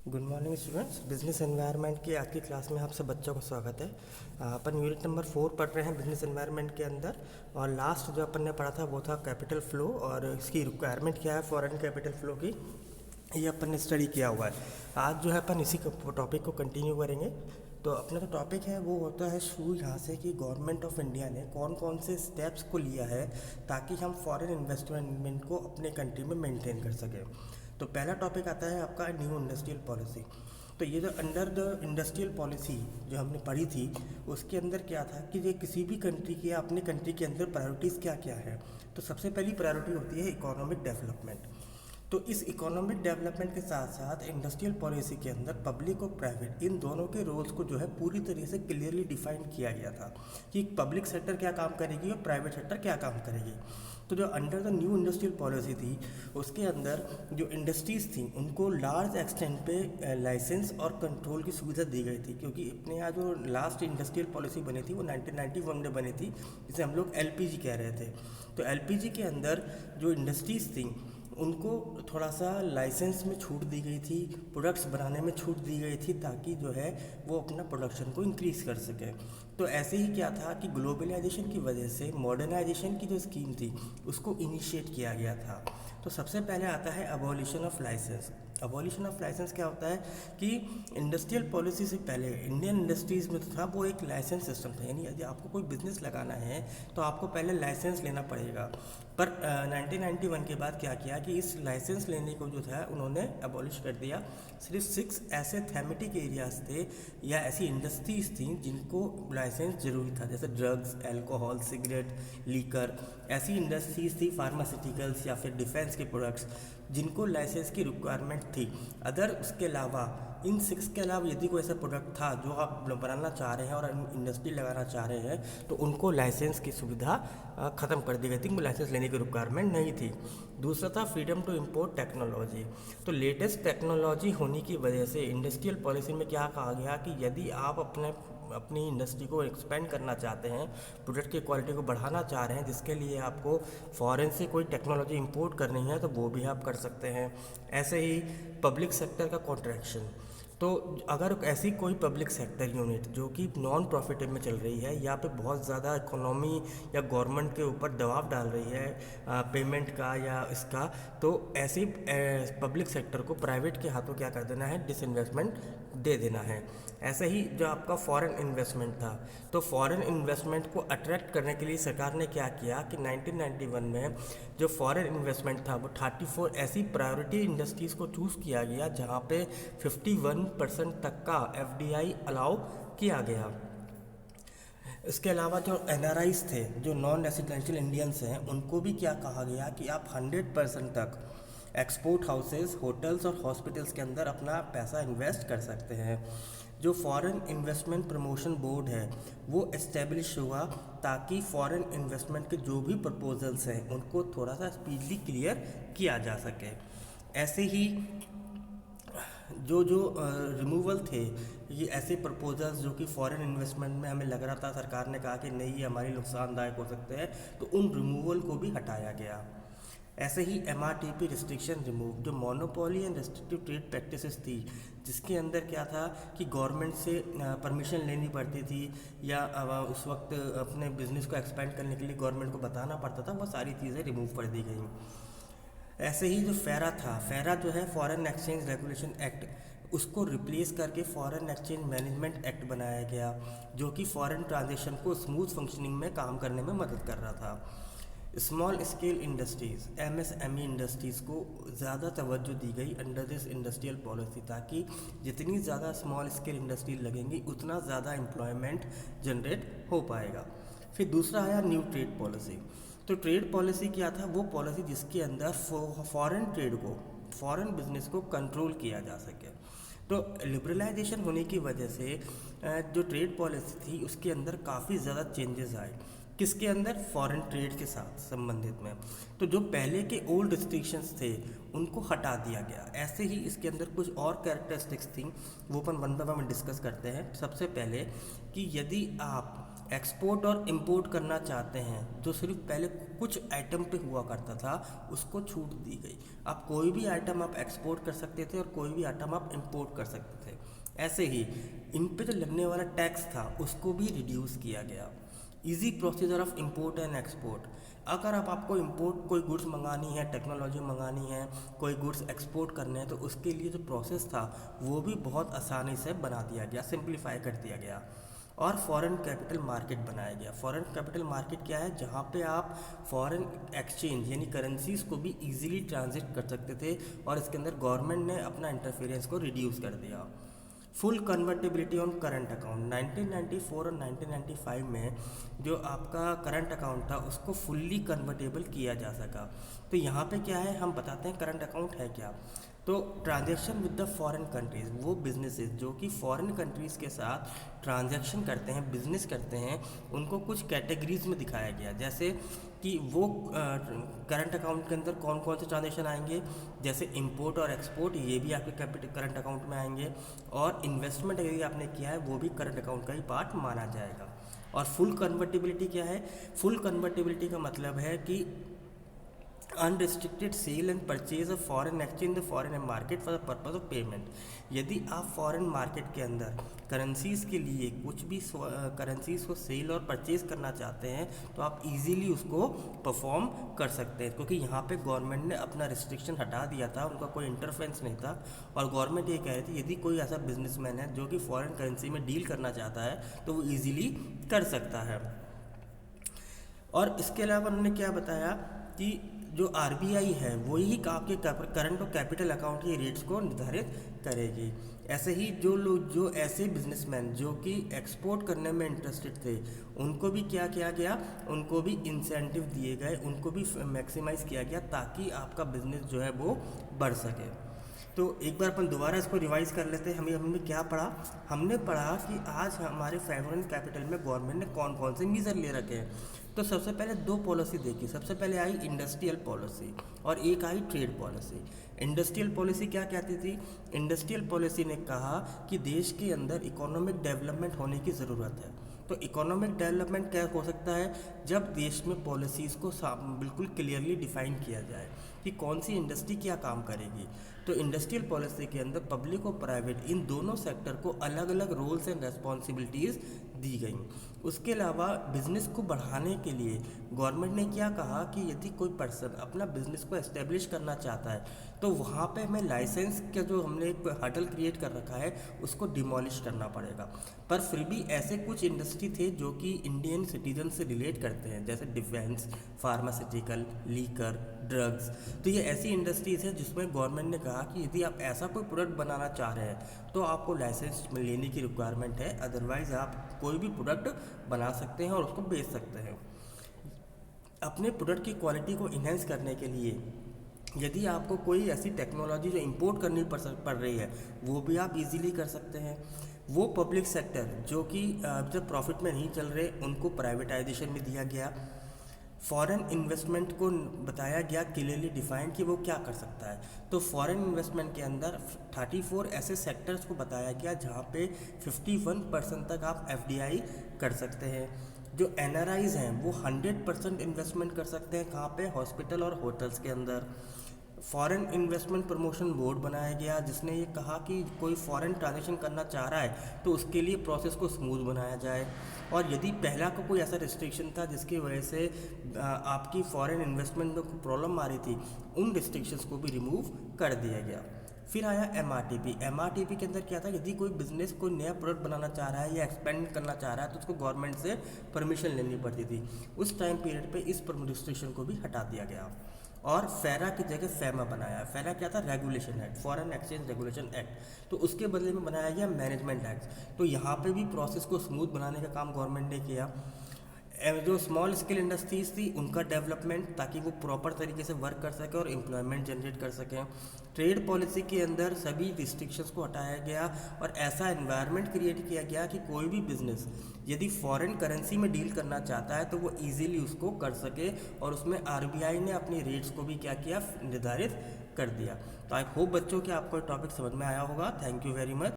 Good morning students. Business environment की आज की क्लास में आप सब बच्चों का स्वागत है। अपन यूनिट नंबर 4 पढ़ रहे हैं बिजनेस एनवायरनमेंट के अंदर। और लास्ट जो अपन ने पढ़ा था वो था कैपिटल फ्लो और इसकी रिक्वायरमेंट क्या है फॉरेन कैपिटल फ्लो की, ये अपन ने स्टडी किया हुआ है। आज जो है अपन इसी टॉपिक को कंटिन्यू करेंगे। तो अपना जो टॉपिक है वो होता है शुरू यहाँ से कि गवर्नमेंट ऑफ इंडिया ने कौन कौन से स्टेप्स को लिया है ताकि हम फॉरेन इन्वेस्टमेंट को अपने कंट्री में मेंटेन कर सकें। तो पहला टॉपिक आता है आपका न्यू इंडस्ट्रियल पॉलिसी। तो ये जो अंडर द इंडस्ट्रियल पॉलिसी जो हमने पढ़ी थी उसके अंदर क्या था कि ये किसी भी कंट्री की या अपने कंट्री के अंदर प्रायोरिटीज़ क्या क्या है। तो सबसे पहली प्रायोरिटी होती है इकोनॉमिक डेवलपमेंट। तो इस इकोनॉमिक डेवलपमेंट के साथ साथ इंडस्ट्रियल पॉलिसी के अंदर पब्लिक और प्राइवेट इन दोनों के रोल्स को जो है पूरी तरीके से क्लियरली डिफाइन किया गया था कि पब्लिक सेक्टर क्या काम करेगी और प्राइवेट सेक्टर क्या काम करेगी। तो जो under the new industrial policy थी उसके अंदर जो इंडस्ट्रीज़ थी उनको लार्ज एक्सटेंट पे लाइसेंस और कंट्रोल की सुविधा दी गई थी, क्योंकि अपने यहाँ जो लास्ट इंडस्ट्रियल पॉलिसी बनी थी वो 1991 में बनी थी, जिसे हम लोग एलपीजी कह रहे थे। तो एलपीजी के अंदर जो इंडस्ट्रीज़ थी उनको थोड़ा सा लाइसेंस में छूट दी गई थी, प्रोडक्ट्स बनाने में छूट दी गई थी ताकि जो है वो अपना प्रोडक्शन को इंक्रीज़ कर सके। तो ऐसे ही क्या था कि ग्लोबलाइजेशन की वजह से मॉडर्नाइजेशन की जो स्कीम थी उसको इनिशिएट किया गया था। तो सबसे पहले आता है abolition of license. Abolition of license क्या होता है कि इंडस्ट्रियल पॉलिसी से पहले इंडियन इंडस्ट्रीज़ में तो था वो एक लाइसेंस सिस्टम था, यानी यदि आपको कोई बिजनेस लगाना है तो आपको पहले लाइसेंस लेना पड़ेगा। पर 1991 के बाद क्या किया कि इस लाइसेंस लेने को जो था उन्होंने अबॉलिश कर दिया। सिर्फ 6 ऐसे थेमेटिक एरियाज थे या ऐसी इंडस्ट्रीज़ थी जिनको लाइसेंस ज़रूरी था, जैसे ड्रग्स, अल्कोहल, सिगरेट, लीकर। ऐसी इंडस्ट्रीज़ थी फार्मास्यूटिकल्स या फिर डिफेंस के प्रोडक्ट्स जिनको लाइसेंस की रिक्वायरमेंट थी। अदर उसके अलावा इन 6 के अलावा यदि कोई ऐसा प्रोडक्ट था जो आप बनाना चाह रहे हैं और इंडस्ट्री लगाना चाह रहे हैं तो उनको लाइसेंस की सुविधा ख़त्म कर दी गई थी, उनको लाइसेंस लेने की रिक्वायरमेंट नहीं थी। दूसरा था फ्रीडम टू इम्पोर्ट टेक्नोलॉजी। तो लेटेस्ट टेक्नोलॉजी होने की वजह से इंडस्ट्रियल पॉलिसी में क्या कहा गया कि यदि आप अपनी इंडस्ट्री को एक्सपेंड करना चाहते हैं, प्रोडक्ट की क्वालिटी को बढ़ाना चाह रहे हैं, जिसके लिए आपको फॉरेन से कोई टेक्नोलॉजी इंपोर्ट करनी है तो वो भी आप कर सकते हैं। ऐसे ही पब्लिक सेक्टर का कॉन्ट्रैक्शन। तो अगर ऐसी कोई पब्लिक सेक्टर यूनिट जो कि नॉन प्रॉफिटेबल में चल रही है या पे बहुत ज़्यादा इकोनॉमी या गवर्नमेंट के ऊपर दबाव डाल रही है पेमेंट का या इसका, तो ऐसी पब्लिक सेक्टर को प्राइवेट के हाथों क्या कर देना है, डिसइन्वेस्टमेंट दे देना है। ऐसे ही जो आपका फॉरेन इन्वेस्टमेंट था, तो फॉरेन इन्वेस्टमेंट को अट्रैक्ट करने के लिए सरकार ने क्या किया कि 1991 में जो फॉरेन इन्वेस्टमेंट था वो 34 ऐसी प्रायोरिटी इंडस्ट्रीज़ को चूज़ किया गया जहाँ पे 51% तक का एफडीआई अलाउ किया गया। इसके अलावा जो एनआरआईज थे, जो नॉन रेसिडेंशियल इंडियंस हैं, उनको भी क्या कहा गया कि आप 100% तक एक्सपोर्ट हाउसेस, होटल्स और हॉस्पिटल्स के अंदर अपना पैसा इन्वेस्ट कर सकते हैं। जो फॉरेन इन्वेस्टमेंट प्रमोशन बोर्ड है वो इस्टेब्लिश हुआ ताकि फॉरेन इन्वेस्टमेंट के जो भी प्रपोजल्स हैं उनको थोड़ा सा स्पीडली क्लियर किया जा सके। ऐसे ही जो जो रिमूवल थे, ये ऐसे प्रपोजल्स जो कि फॉरेन इन्वेस्टमेंट में हमें लग रहा था, सरकार ने कहा कि नहीं ये हमारे नुकसानदायक हो सकते हैं, तो उन रिमूवल को भी हटाया गया। ऐसे ही एमआरटीपी रिस्ट्रिक्शन रिमूव, जो monopoly and restrictive trade practices थी, जिसके अंदर क्या था कि गवर्नमेंट से परमिशन लेनी पड़ती थी या उस वक्त अपने बिजनेस को एक्सपेंड करने के लिए गवर्नमेंट को बताना पड़ता था, वो सारी चीज़ें रिमूव कर दी गई। ऐसे ही जो फेरा था, फेरा जो है फॉरेन एक्सचेंज रेगुलेशन एक्ट, उसको रिप्लेस करके फॉरेन एक्सचेंज मैनेजमेंट एक्ट बनाया गया, जो कि फॉरेन ट्रांजेक्शन को स्मूथ फंक्शनिंग में काम करने में मदद कर रहा था। Small scale industries, MSME industries को ज़्यादा तवज्जो दी गई अंडर दिस इंडस्ट्रियल पॉलिसी, ताकि जितनी ज़्यादा स्मॉल स्केल इंडस्ट्री लगेंगी उतना ज़्यादा एम्प्लॉयमेंट जनरेट हो पाएगा। फिर दूसरा आया न्यू ट्रेड पॉलिसी। तो ट्रेड पॉलिसी क्या था, वो पॉलिसी जिसके अंदर फॉरेन ट्रेड को, फॉरेन बिजनेस को कंट्रोल किया जा सके। तो लिबरलाइजेशन होने की वजह से जो ट्रेड पॉलिसी थी उसके अंदर काफ़ी ज़्यादा चेंजेस आए। किसके अंदर, फॉरेन ट्रेड के साथ संबंधित में। तो जो पहले के ओल्ड रिस्ट्रिक्शंस थे उनको हटा दिया गया। ऐसे ही इसके अंदर कुछ और कैरेक्टरिस्टिक्स थी, वो अपन वन बाय वन डिस्कस करते हैं। सबसे पहले कि यदि आप एक्सपोर्ट और इंपोर्ट करना चाहते हैं, जो सिर्फ पहले कुछ आइटम पे हुआ करता था, उसको छूट दी गई। अब कोई भी आइटम आप एक्सपोर्ट कर सकते थे और कोई भी आइटम आप इंपोर्ट कर सकते थे। ऐसे ही इन पे जो लगने वाला टैक्स था उसको भी रिड्यूस किया गया। Easy procedure of import and export. अगर आपको इंपोर्ट कोई गुड्स मंगानी है, टेक्नोलॉजी मंगानी है, कोई गुड्स एक्सपोर्ट करने हैं, तो उसके लिए जो प्रोसेस था वो भी बहुत आसानी से बना दिया गया, सिंप्लीफाई कर दिया गया। और फॉरेन कैपिटल मार्केट बनाया गया। फॉरेन कैपिटल मार्केट क्या है? जहाँ पे आप फॉरेन एक्सचेंज यानी करेंसीज को भी इजीली ट्रांजिट कर सकते थे, और इसके अंदर गवर्नमेंट ने अपना इंटरफेरेंस को रिड्यूस कर दिया। Full convertibility on current account. 1994 और 1995 में जो आपका करंट अकाउंट था उसको फुल्ली कन्वर्टेबल किया जा सका। तो यहाँ पे क्या है, हम बताते हैं करंट अकाउंट है क्या। तो transaction with the foreign countries, वो बिजनेसेस जो कि फॉरेन कंट्रीज़ के साथ ट्रांजैक्शन करते हैं, बिजनेस करते हैं, उनको कुछ कैटेगरीज में दिखाया गया। जैसे कि वो करंट अकाउंट के अंदर कौन कौन से ट्रांजैक्शन आएंगे, जैसे इंपोर्ट और एक्सपोर्ट, ये भी आपके कैपिटल करंट अकाउंट में आएंगे। और इन्वेस्टमेंट यदि आपने किया है वो भी करंट अकाउंट का ही पार्ट माना जाएगा। और फुल कन्वर्टिबिलिटी क्या है? फुल कन्वर्टिबिलिटी का मतलब है कि unrestricted sale and purchase of foreign exchange the foreign market for the purpose of payment. यदि आप फॉरेन मार्केट के अंदर करेंसीज़ के लिए कुछ भी करेंसीज़ को सेल और परचेज करना चाहते हैं तो आप इजीली उसको परफॉर्म कर सकते हैं, क्योंकि यहाँ पे गवर्नमेंट ने अपना रिस्ट्रिक्शन हटा दिया था, उनका कोई इंटरफेरेंस नहीं था। और गवर्नमेंट ये कह रही थी यदि कोई ऐसा बिजनेसमैन है जो कि फॉरेन करेंसी में डील करना चाहता है तो वो ईजिली कर सकता है। और इसके अलावा उन्होंने क्या बताया कि जो आरबीआई है वही आपके करंट और कैपिटल अकाउंट के रेट्स को निर्धारित करेगी। ऐसे ही जो ऐसे बिजनेसमैन जो कि एक्सपोर्ट करने में इंटरेस्टेड थे उनको भी क्या किया गया, उनको भी इंसेंटिव दिए गए, उनको भी मैक्सिमाइज़ किया गया ताकि आपका बिजनेस जो है वो बढ़ सके। तो एक बार अपन दोबारा इसको रिवाइज कर लेते हैं। हमने क्या पढ़ा? हमने पढ़ा कि आज हमारे फॉरेन कैपिटल में गवर्नमेंट ने कौन कौन से मीज़र ले रखे हैं। तो सबसे पहले दो पॉलिसी देखी। सबसे पहले आई इंडस्ट्रियल पॉलिसी और एक आई ट्रेड पॉलिसी। इंडस्ट्रियल पॉलिसी क्या कहती थी? इंडस्ट्रियल पॉलिसी ने कहा कि देश के अंदर इकोनॉमिक डेवलपमेंट होने की ज़रूरत है। तो इकोनॉमिक डेवलपमेंट क्या हो सकता है? जब देश में पॉलिसीज़ को बिल्कुल क्लियरली डिफाइन किया जाए कि कौन सी इंडस्ट्री क्या काम करेगी। तो इंडस्ट्रियल पॉलिसी के अंदर पब्लिक और प्राइवेट इन दोनों सेक्टर को अलग अलग रोल्स एंड रेस्पॉन्सिबिलिटीज़ दी गई। उसके अलावा बिजनेस को बढ़ाने के लिए गवर्नमेंट ने क्या कहा कि यदि कोई पर्सन अपना बिजनेस को एस्टेब्लिश करना चाहता है तो वहाँ पे हमें लाइसेंस का जो हमने एक हर्डल क्रिएट कर रखा है उसको डिमोलिश करना पड़ेगा। पर फिर भी ऐसे कुछ इंडस्ट्री थे जो कि इंडियन सिटीजन से रिलेट करते हैं, जैसे डिफेंस, फार्मास्यूटिकल, लीकर, ड्रग्स। तो ये ऐसी इंडस्ट्रीज़ हैं जिसमें गवर्नमेंट ने कहा कि यदि आप ऐसा कोई प्रोडक्ट बनाना चाह रहे हैं तो आपको लाइसेंस लेने की रिक्वायरमेंट है, अदरवाइज़ आप कोई भी प्रोडक्ट बना सकते हैं और उसको बेच सकते हैं। अपने प्रोडक्ट की क्वालिटी को इन्हेंस करने के लिए यदि आपको कोई ऐसी टेक्नोलॉजी जो इंपोर्ट करनी पड़ रही है वो भी आप इजीली कर सकते हैं। वो पब्लिक सेक्टर जो कि जब प्रॉफिट में नहीं चल रहे उनको प्राइवेटाइजेशन में दिया गया। फॉरेन इन्वेस्टमेंट को बताया गया क्लियरली डिफाइंड कि वो क्या कर सकता है। तो फॉरेन इन्वेस्टमेंट के अंदर 34 ऐसे सेक्टर्स को बताया गया जहाँ पे 51% तक आप FDI कर सकते हैं। जो NRIs हैं वो 100% इन्वेस्टमेंट कर सकते हैं। कहाँ पे? हॉस्पिटल और होटल्स के अंदर। फॉरेन इन्वेस्टमेंट प्रमोशन बोर्ड बनाया गया जिसने ये कहा कि कोई फॉरेन ट्रांजैक्शन करना चाह रहा है तो उसके लिए प्रोसेस को स्मूथ बनाया जाए। और यदि पहला को कोई ऐसा रिस्ट्रिक्शन था जिसकी वजह से आपकी फॉरेन इन्वेस्टमेंट में प्रॉब्लम आ रही थी, उन रिस्ट्रिक्शंस को भी रिमूव कर दिया गया। फिर आया MRTP के अंदर क्या था? यदि कोई बिजनेस कोई नया प्रोडक्ट बनाना चाह रहा है या एक्सपेंड करना चाह रहा है तो उसको गवर्नमेंट से परमिशन लेनी पड़ती थी। उस टाइम पीरियड पे इस रिस्ट्रिक्शन को भी हटा दिया गया और फेरा की जगह FEMA बनाया। फेरा क्या था? Regulation act, foreign exchange regulation act. तो उसके बदले में बनाया गया मैनेजमेंट एक्ट। तो यहाँ पे भी प्रोसेस को स्मूथ बनाने का काम गवर्नमेंट ने किया। जो स्मॉल स्केल इंडस्ट्रीज़ थी उनका डेवलपमेंट ताकि वो प्रॉपर तरीके से वर्क कर सकें और एम्प्लॉयमेंट जनरेट कर सकें। ट्रेड पॉलिसी के अंदर सभी रिस्ट्रिक्शंस को हटाया गया और ऐसा एनवायरनमेंट क्रिएट किया गया कि कोई भी बिजनेस यदि फॉरेन करेंसी में डील करना चाहता है तो वो इजीली उसको कर सके। और उसमें RBI ने अपने रेट्स को भी क्या किया? निर्धारित कर दिया। तो आई होप बच्चों कि आपको टॉपिक समझ में आया होगा। Thank you very much.